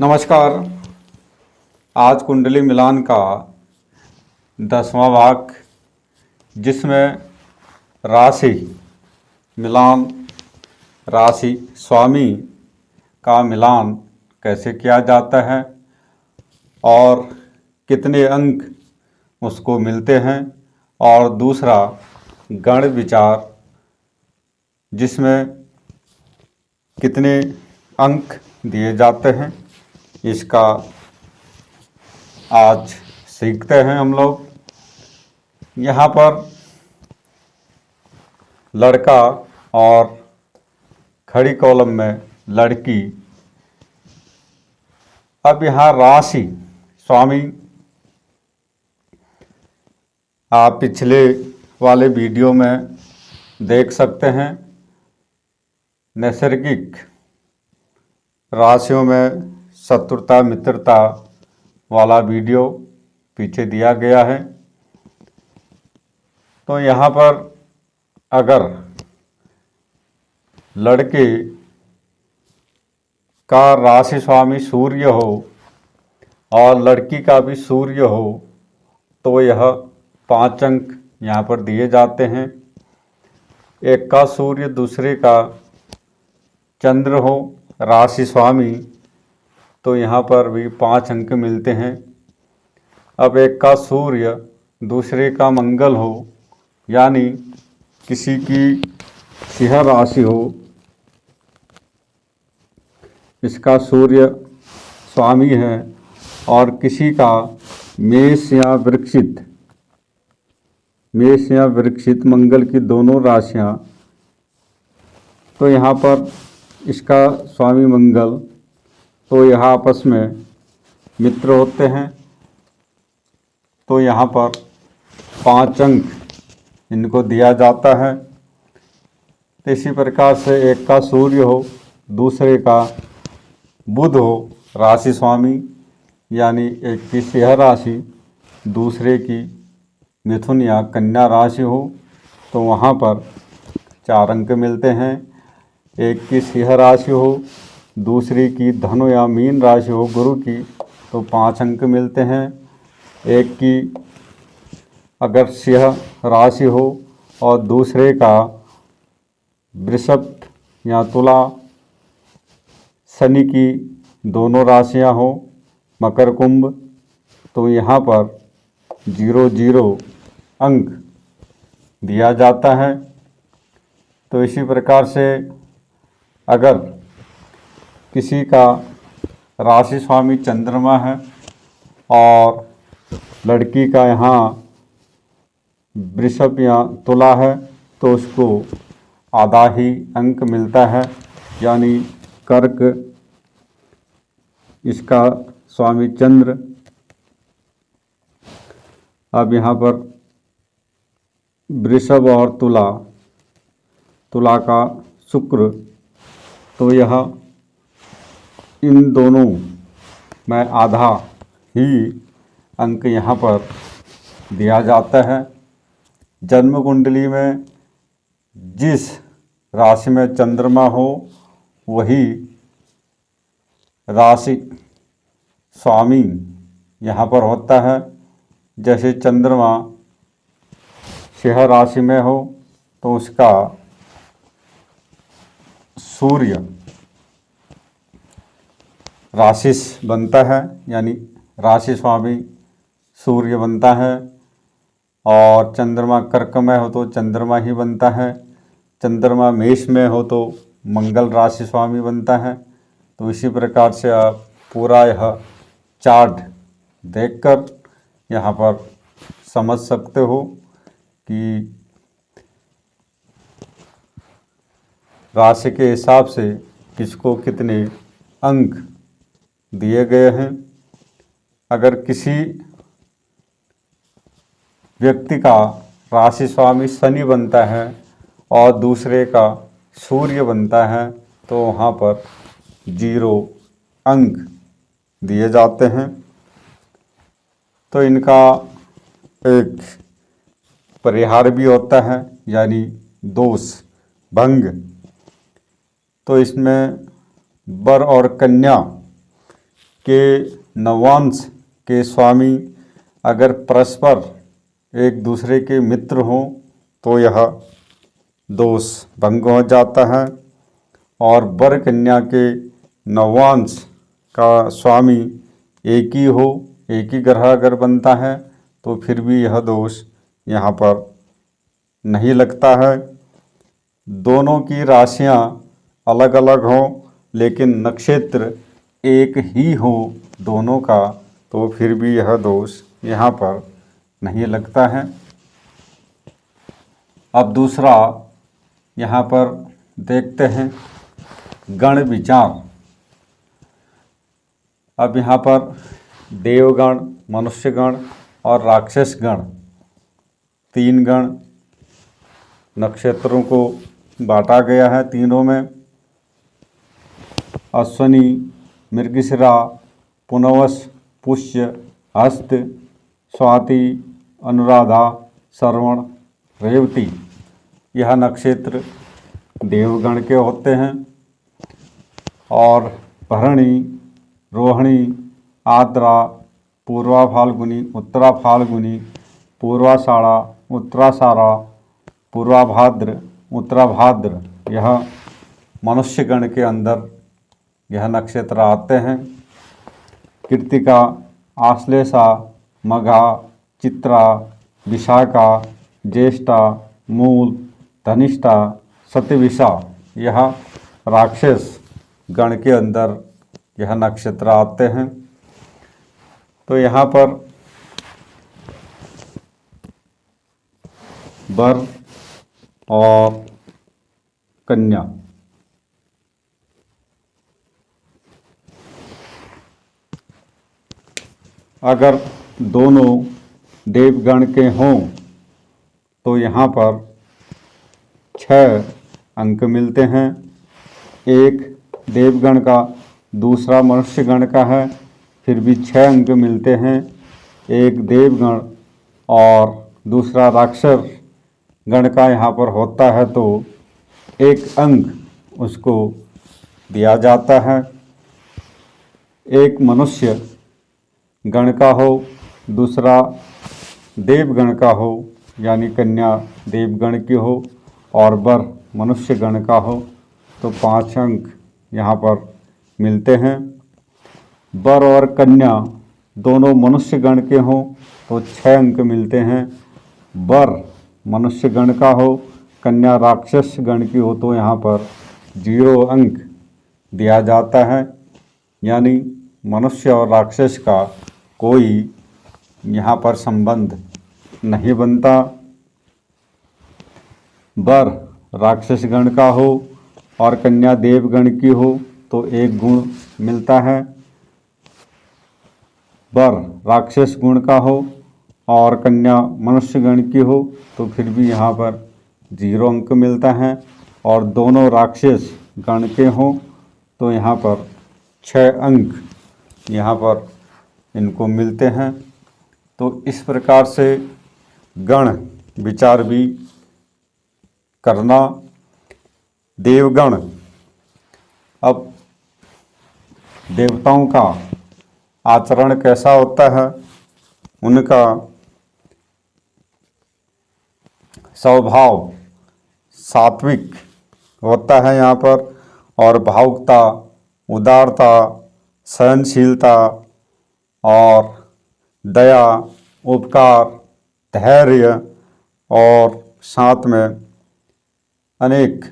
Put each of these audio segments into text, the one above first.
नमस्कार। आज कुंडली मिलान का 10वां भाग, जिसमें राशि मिलान, राशि स्वामी का मिलान कैसे किया जाता है और कितने अंक उसको मिलते हैं, और दूसरा गण विचार, जिसमें कितने अंक दिए जाते हैं, इसका आज सीखते हैं हम लोग। यहाँ पर लड़का और खड़ी कॉलम में लड़की। अब यहाँ राशि स्वामी, आप पिछले वाले वीडियो में देख सकते हैं। नैसर्गिक राशियों में शत्रुता मित्रता वाला वीडियो पीछे दिया गया है। तो यहाँ पर अगर लड़के का राशि स्वामी सूर्य हो और लड़की का भी सूर्य हो, तो यह 5 अंक यहाँ पर दिए जाते हैं। एक का सूर्य दूसरे का चंद्र हो राशि स्वामी, तो यहाँ पर भी 5 अंक मिलते हैं। अब एक का सूर्य दूसरे का मंगल हो, यानी किसी की सिंह राशि हो, इसका सूर्य स्वामी है, और किसी का मेष या वृक्षित मंगल की दोनों राशियाँ, तो यहाँ पर इसका स्वामी मंगल, तो यह आपस में मित्र होते हैं, तो यहाँ पर 5 अंक इनको दिया जाता है। तो इसी प्रकार से एक का सूर्य हो दूसरे का बुध हो राशि स्वामी, यानी एक की सिंह राशि दूसरे की मिथुन या कन्या राशि हो, तो वहाँ पर 4 अंक मिलते हैं। एक की सिंह राशि हो दूसरी की धनु या मीन राशि हो गुरु की, तो 5 अंक मिलते हैं। एक की अगर सिंह राशि हो और दूसरे का वृषभ या तुला, शनि की दोनों राशियां हो मकर कुंभ, तो यहाँ पर 0 अंक दिया जाता है। तो इसी प्रकार से अगर किसी का राशि स्वामी चंद्रमा है और लड़की का यहाँ वृषभ या तुला है, तो उसको आधा ही अंक मिलता है, यानी कर्क इसका स्वामी चंद्र। अब यहाँ पर वृषभ और तुला का शुक्र, तो यह इन दोनों में आधा ही अंक यहाँ पर दिया जाता है। जन्म कुंडली में जिस राशि में चंद्रमा हो वही राशि स्वामी यहाँ पर होता है। जैसे चंद्रमा सिंह राशि में हो तो उसका सूर्य राशि बनता है, यानी राशि स्वामी सूर्य बनता है। और चंद्रमा कर्क में हो तो चंद्रमा ही बनता है। चंद्रमा मेष में हो तो मंगल राशि स्वामी बनता है। तो इसी प्रकार से आप पूरा यह चार्ट देखकर यहाँ पर समझ सकते हो कि राशि के हिसाब से किसको कितने अंक दिए गए हैं। अगर किसी व्यक्ति का राशि स्वामी शनि बनता है और दूसरे का सूर्य बनता है, तो वहाँ पर 0 अंक दिए जाते हैं। तो इनका एक परिहार भी होता है, यानी दोष भंग। तो इसमें वर और कन्या के नवांश के स्वामी अगर परस्पर एक दूसरे के मित्र हों तो यह दोष भंग हो जाता है। और वर कन्या के नवांश का स्वामी एक ही हो, एक ही ग्रह अगर बनता है तो फिर भी यह दोष यहाँ पर नहीं लगता है। दोनों की राशियाँ अलग अलग हों लेकिन नक्षत्र एक ही हो दोनों का, तो फिर भी यह दोष यहाँ पर नहीं लगता है। अब दूसरा यहाँ पर देखते हैं गण विचार। अब यहाँ पर देवगण, मनुष्यगण और राक्षस गण, तीन गण नक्षत्रों को बांटा गया है तीनों में। अश्विनी, मृगशिरा, पुनवस, पुष्य, हस्त, स्वाति, अनुराधा, श्रवण, रेवती, यह नक्षत्र देवगण के होते हैं। और भरणी, रोहिणी, आद्रा, पूर्वा फाल्गुनी, उत्तरा फाल्गुनी, पूर्वाषाढ़ा, उत्तराषाढ़ा, पूर्वाभाद्र, उत्तराभाद्र, यह मनुष्यगण के अंदर यह नक्षत्र आते हैं। कृत्तिका, आश्लेषा, मघा, चित्रा, विशाखा, ज्येष्ठा, मूल, धनिष्ठा, शतभिषा, यह राक्षस गण के अंदर यह नक्षत्र आते हैं। तो यहाँ पर वर और कन्या, अगर दोनों देवगण के हों तो यहाँ पर 6 अंक मिलते हैं। एक देवगण का, दूसरा मनुष्यगण का है, फिर भी 6 अंक मिलते हैं। एक देवगण और दूसरा राक्षस गण का यहाँ पर होता है तो 1 अंक उसको दिया जाता है। एक मनुष्य गण का हो, दूसरा देवगण का हो यानी कन्या देवगण की हो और वर मनुष्य गण का हो तो 5 अंक यहाँ पर मिलते हैं। वर और कन्या दोनों मनुष्य गण के हों तो 6 अंक मिलते हैं। वर मनुष्य गण का हो, कन्या राक्षस गण की हो तो यहाँ पर 0 अंक दिया जाता है। यानी मनुष्य और राक्षस का कोई यहाँ पर संबंध नहीं बनता। वर राक्षस गण का हो और कन्या देवगण की हो तो 1 गुण मिलता है। वर राक्षस गुण का हो और कन्या मनुष्य गण की हो तो फिर भी यहाँ पर 0 अंक मिलता है। और दोनों राक्षस गण के हों तो यहाँ पर 6 अंक यहाँ पर इनको मिलते हैं। तो इस प्रकार से गण विचार भी करना। देवगण, अब देवताओं का आचरण कैसा होता है, उनका स्वभाव सात्विक होता है यहाँ पर, और भावुकता, उदारता, सहनशीलता और दया, उपकार, धैर्य और साथ में अनेक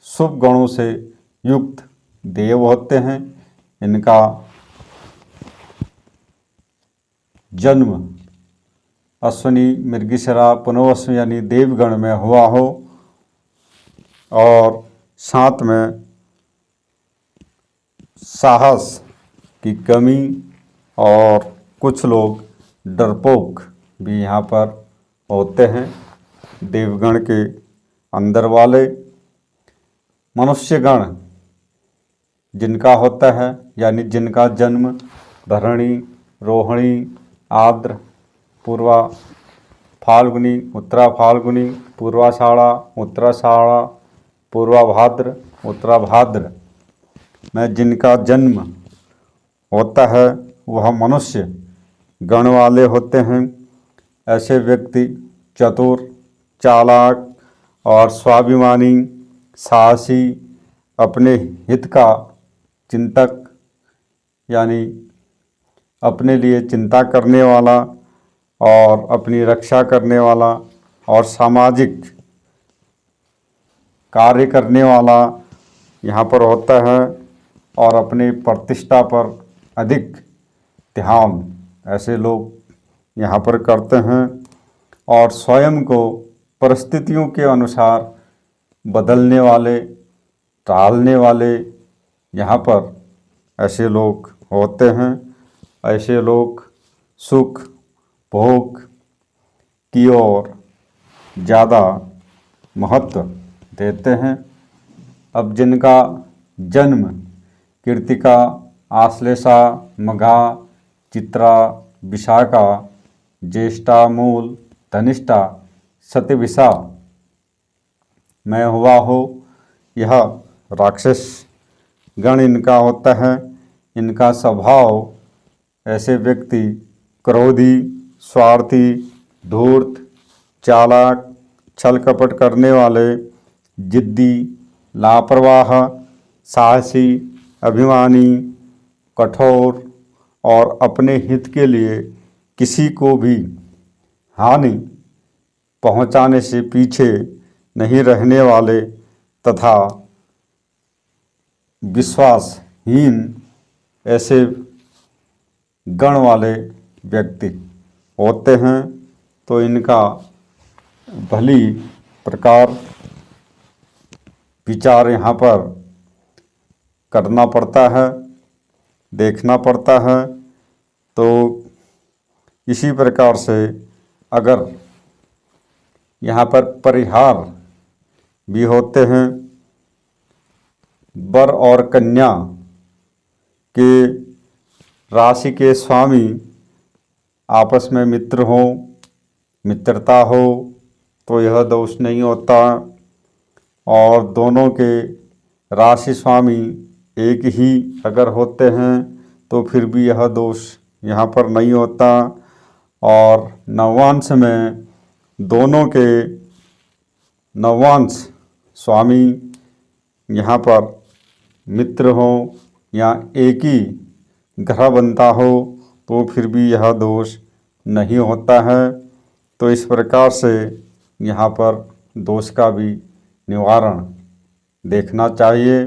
शुभ गुणों से युक्त देव होते हैं। इनका जन्म अश्विनी, मृगशिरा, पुनवस यानी देवगण में हुआ हो और साथ में साहस की कमी और कुछ लोग डरपोक भी यहाँ पर होते हैं देवगण के अंदर वाले। मनुष्यगण जिनका होता है यानी जिनका जन्म भरणी, रोहिणी, आद्र, पूर्वा फाल्गुनी, उत्तरा फाल्गुनी, पूर्वाषाढ़ा, उत्तराषाढ़ा, पूर्वाभाद्र, उत्तराभाद्र में जिनका जन्म होता है वह मनुष्य गण वाले होते हैं। ऐसे व्यक्ति चतुर, चालाक और स्वाभिमानी, साहसी, अपने हित का चिंतक यानी अपने लिए चिंता करने वाला और अपनी रक्षा करने वाला और सामाजिक कार्य करने वाला यहाँ पर होता है और अपनी प्रतिष्ठा पर अधिक ध्यान ऐसे लोग यहाँ पर करते हैं और स्वयं को परिस्थितियों के अनुसार बदलने वाले, टालने वाले यहाँ पर ऐसे लोग होते हैं। ऐसे लोग सुख भोग की ओर ज़्यादा महत्व देते हैं। अब जिनका जन्म कृतिका, आश्लेषा, मघा, चित्रा, विशाखा, ज्येष्ठा, मूल, धनिष्ठा, शतभिषा में हुआ हो, यह राक्षस गण इनका होता है। इनका स्वभाव ऐसे व्यक्ति क्रोधी, स्वार्थी, धूर्त, चालाक, छल कपट करने वाले, जिद्दी, लापरवाह, साहसी, अभिमानी, कठोर और अपने हित के लिए किसी को भी हानि पहुंचाने से पीछे नहीं रहने वाले तथा विश्वासहीन ऐसे गण वाले व्यक्ति होते हैं। तो इनका भली प्रकार विचार यहाँ पर करना पड़ता है, देखना पड़ता है। तो इसी प्रकार से अगर यहाँ पर परिहार भी होते हैं, वर और कन्या के राशि के स्वामी आपस में मित्र हो, मित्रता हो तो यह दोष नहीं होता, और दोनों के राशि स्वामी एक ही अगर होते हैं तो फिर भी यह दोष यहाँ पर नहीं होता। और नवांश में दोनों के नवांश स्वामी यहाँ पर मित्र हो या एक ही ग्रह बनता हो तो फिर भी यह दोष नहीं होता है। तो इस प्रकार से यहाँ पर दोष का भी निवारण देखना चाहिए।